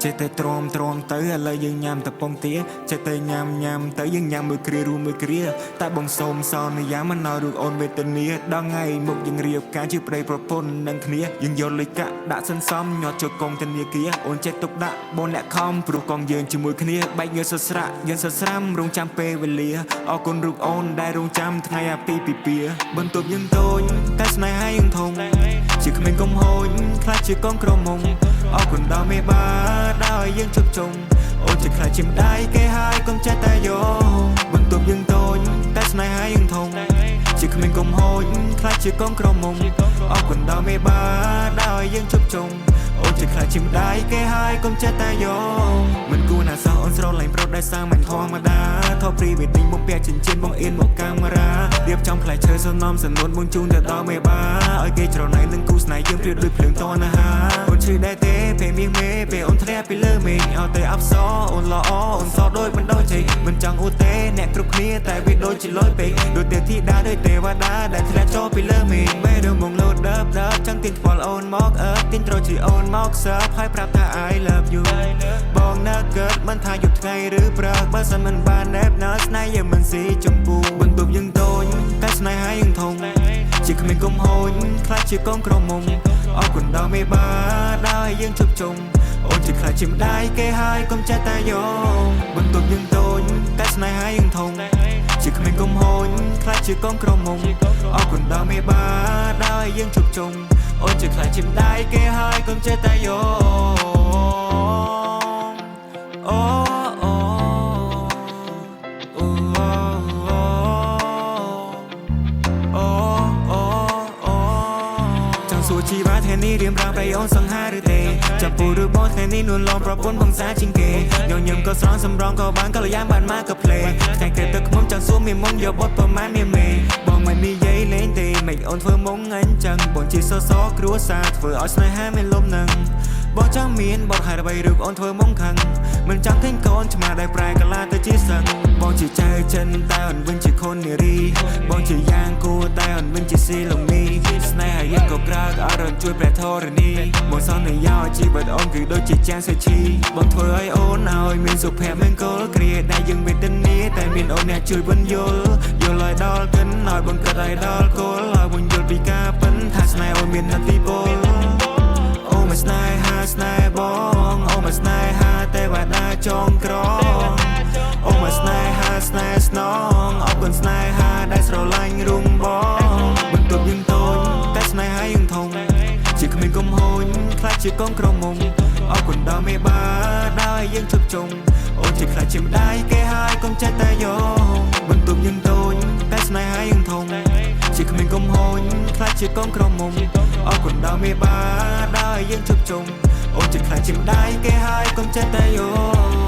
ចេះតែទ្រាំទៅឥឡូវយើងញ៉ាំតែពងទាចេះតែញ៉ាំទៅយើងញ៉ាំមួយគ្រារួមមួយគ្រាតែបងសូមសន្យាមិនឲ្យរូបអូនវេទនាដល់ថ្ងៃមុខយើងរៀបការជាប្តីប្រពន្ធនឹងគ្នាយើងយកលុយកាក់ដាក់សន្សំញាត់ចូលកងធនាគារអូនចេះទុកដាក់បងអ្នកខំព្រោះកងយើងជាមួយគ្នាបែកញើសស្រាក់យើងសស្រាំរងចាំពេលវេលាអរគុណរូបអូនដែលរងចាំថ្ងៃអាពាហ៍ពិពាហ៍បន្ទប់យើងតូចតែស្នេហាយើងធំជាក្មេងកុំហូចខ្លាចជាកងក្រមុំអរគុណដល់មេបាដោយយើងជប់ជុំអូនជាខ្លាចជាម្ដាយគេហើយកុំចេះតែយកបន្ទប់យើងតូចតែស្នេហាយើងធំជាក្មេងកុំហូចខ្លាចជាកងក្រមុំអរគុណដល់មេបាដោយយើងជប់ជុំអូនជាខ្លាចជាម្ដាយគេហើយកុំចេះតែយកមិនគួរណាសោះអូនស្រឡាញ់ប្រុសដែលសាមញ្ញធម្មតាថតព្រីវេឌីងមកពាក់ចិញ្ចៀនមកអៀនមកកាមេរ៉ារៀបចំផ្លែឈើសំណំសំនួនបងជូនទៅដល់មេបាឲ្យគេច្រណែននឹងគូស្នេហ៍យើងព្រៀបដូចភ្លើងតណ្ហាអូនឈឺដែរទេពេលមាសមេពេលអូនធ្លាក់ពីលើមេឃឲ្យតែអប្សរអូនល្អអូនសដូចមិនដូចជ័យមិនចង់អួតទេអ្នកគ្រប់គ្នាតែវាដូចជាលយពេកដូចទេធីតាដូចទេវតាដែលធ្លាក់ចូលពីលើមេឃមេរមងលោតដើបចង់ទាញថ្ពាល់អូនមកទាញត្រូវជាអូនមកសើហើយប្រាប់ថា I love you បងនៅកើតមិនថាយប់ថ្ងៃឬព្រឹកបើសិនមិនបានណែបណើស្នេហ៍យើងមិនស៊ីចម្ពូបន្ទប់យើងតូចតែស្នេហាយើងធំជាក្មេងកុំហូចខ្លាចជាកងក្រមុំអរគុណដល់មេបាដោយយើងជប់ជុំអូនជាខ្លាចជាម្ដាយគេហើយកុំចេះតែយកបន្ទប់យើងតូចតែស្នេហាយើងធំជាក្មេងកុំហូចខ្លាចជាកងក្រមុំអរគុណដល់មេបាដោយយើងជប់ជុំអូនជាខ្លាចជាម្ដាយគេហើយកុំចេះតែយកសួរជីវ៉ាថ្ងៃនេះរៀបរាប់ឲ្យអូនសង្ហាឬទេចាប់ពូឬបងថ្ងៃនេះនួនឡងប្រពន្ធបងសាជាងគេញញឹមក៏ស្រង់សម្រងក៏បានកល្យានបានមកក៏ភ្លេងថ្ងៃគេទឹកខ្មុំចង់សួរមានមុំយកបត់ប្រមាណមានមេបងមិននិយាយលេងទេមិនអូនធ្វើមុងអញ្ចឹងបងជាសសគ្រួសារធ្វើឲ្យស្នេហាមានលំនឹងបងចង់មានបទហេតុអ្វីឬអូនធ្វើមុងខឹងមិនចង់ឃើញកូនឆ្មាដែលប្រែកាឡាទៅជាសឹងបងជាចៅចិនតែអូនវិញជាខុននារីបងជាយ៉ាងគួរតែអូនវិញជាស៊ីឡូមីស្នេហាយើងក៏ក្រើកឲ្យអូនជួយព្រះធរណីបងសន្យាជីវិតអូនគឺដូចជាចាងសេឈីបងធ្វើឲ្យអូនឲ្យមានសុភមង្គលគ្រាដែលយើងវេទនាតែមានអូនអ្នកជួយបញ្យល់ឲ្យដល់កិនឲ្យបងគិតឲ្យដល់គោលឲ្យបងយល់ពីការពិនថាស្នេហ៍អូនមាននទីពលអូមិនស្នេហាស្នេហ៍បងអូមិនស្នេហាទេវតាចងក្រងអូមិនស្នេហាស្នេហ៍ស្នងអរគុណស្នេហាដែលស្រឡាញ់រុងបងបន្ទប់យើងតូចតែស្នេហាយើងធំជាក្មេងកុំហូចខ្លាចជាកងក្រមុំអរគុណដល់មេបាដោយយើងជប់ជុំអូនជាខ្លាចជាម្ដាយគេហើយកុំចេះតែយកបន្ទប់យើងតូចតែស្នេហាយើងធំជាក្មេងកុំហូចខ្លាចជាកងក្រមុំអរគុណដល់មេបាដោយយើងជប់ជុំអូនជាខ្លាចជាម្ដាយគេហើយកុំចេះតែយក